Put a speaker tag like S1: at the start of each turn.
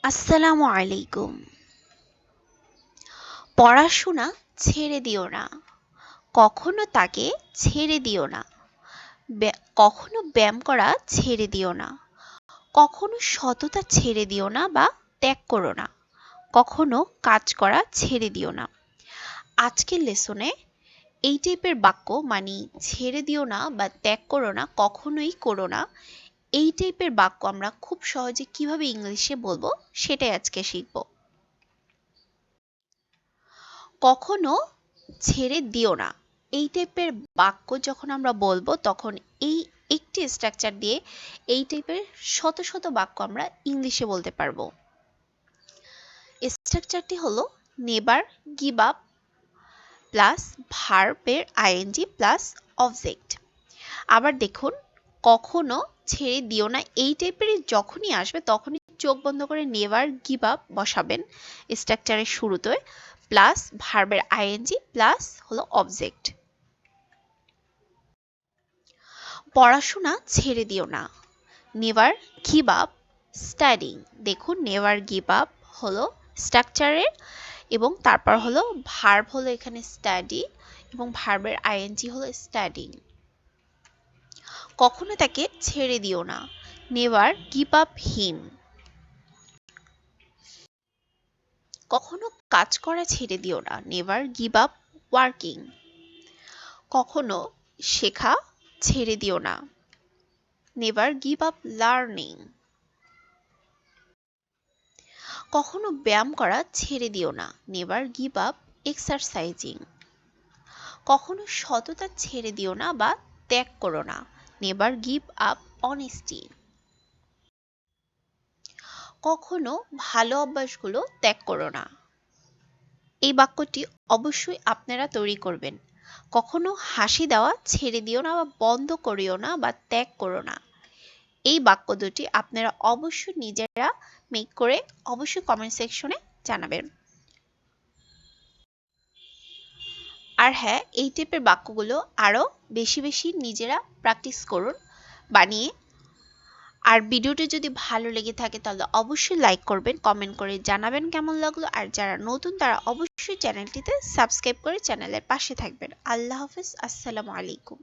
S1: আসসালামু আলাইকুম। পড়াশোনা ছেড়ে দিও না, কখনো তাকে ছেড়ে দিও না। কখনো ব্যায়াম করা ছেড়ে দিও না, কখনো সততা ছেড়ে দিও না বা ত্যাগ করো না, কখনো কাজ করা ছেড়ে দিও না। আজকের লেসনে এই টাইপের বাক্য মানে ছেড়ে দিও না বা ত্যাগ করো না, কখনোই করো না, এই টাইপের বাক্য আমরা খুব সহজে কিভাবে ইংলিশে বলবো সেটাই আজকে শিখব। কখনো ছেড়ে দিও না, এই টাইপের বাক্য যখন আমরা বলবো তখন এই একটি স্ট্রাকচার দিয়ে এই টাইপের শত শত বাক্য আমরা ইংলিশে বলতে পারবো। স্ট্রাকচারটি হলো নেভার গিভ আপ প্লাস ভার্বের আইএনজি প্লাস অবজেক্ট। আবার দেখুন, কখনো ছেড়ে দিও না এই টাইপের যখনই আসবে তখনই চোখ বন্ধ করে নেভার গিভ আপ বসাবেন স্ট্রাকচারের শুরুতে, প্লাস ভার্বের আইএনজি প্লাস হলো অবজেক্ট। পড়াশোনা ছেড়ে দিও না, নেভার গিভ আপ স্টাডিং। দেখুন, নেভার গিভ আপ হলো স্ট্রাকচারের এবং তারপর হলো ভার্ব হলো এখানে স্টাডি এবং ভার্বের আইএনজি হলো স্টাডিং। কখনো তাকে ছেড়ে দিও না, নেভার গিভ আপ হিম। কখনো কাজ করা ছেড়ে দিও না, নেভার গিভ আপ ওয়ার্কিং। কখনো শেখা ছেড়ে দিও না, নেভার গিভ আপ লার্নিং। কখনো ব্যায়াম করা ছেড়ে দিও না, নেভার গিভ আপ এক্সারসাইজিং। কখনো সততা ছেড়ে দিও না বা ত্যাগ করো না, নেভার গিভ আপ অনেস্টি। কখনো ভালো অভ্যাসগুলো ত্যাগ করো না। এই বাক্যটি অবশ্যই আপনারা তৈরি করবেন। কখনো হাসি দেওয়া ছেড়ে দিও না বা বন্ধ করিও না বা ত্যাগ করো না। এই বাক্য দুটি আপনারা অবশ্যই নিজেরা মেক করে অবশ্যই কমেন্ট সেকশনে জানাবেন। আর হ্যাঁ, এই টাইপের বাক্যগুলো আরও বেশি বেশি নিজেরা প্র্যাকটিস করুন বানিয়ে। আর ভিডিওটি যদি ভালো লেগে থাকে তাহলে অবশ্যই লাইক করবেন, কমেন্ট করে জানাবেন কেমন লাগলো। আর যারা নতুন তারা অবশ্যই চ্যানেলটিতে সাবস্ক্রাইব করে চ্যানেলের পাশে থাকবেন। আল্লাহ হাফেজ, আসসালামু আলাইকুম।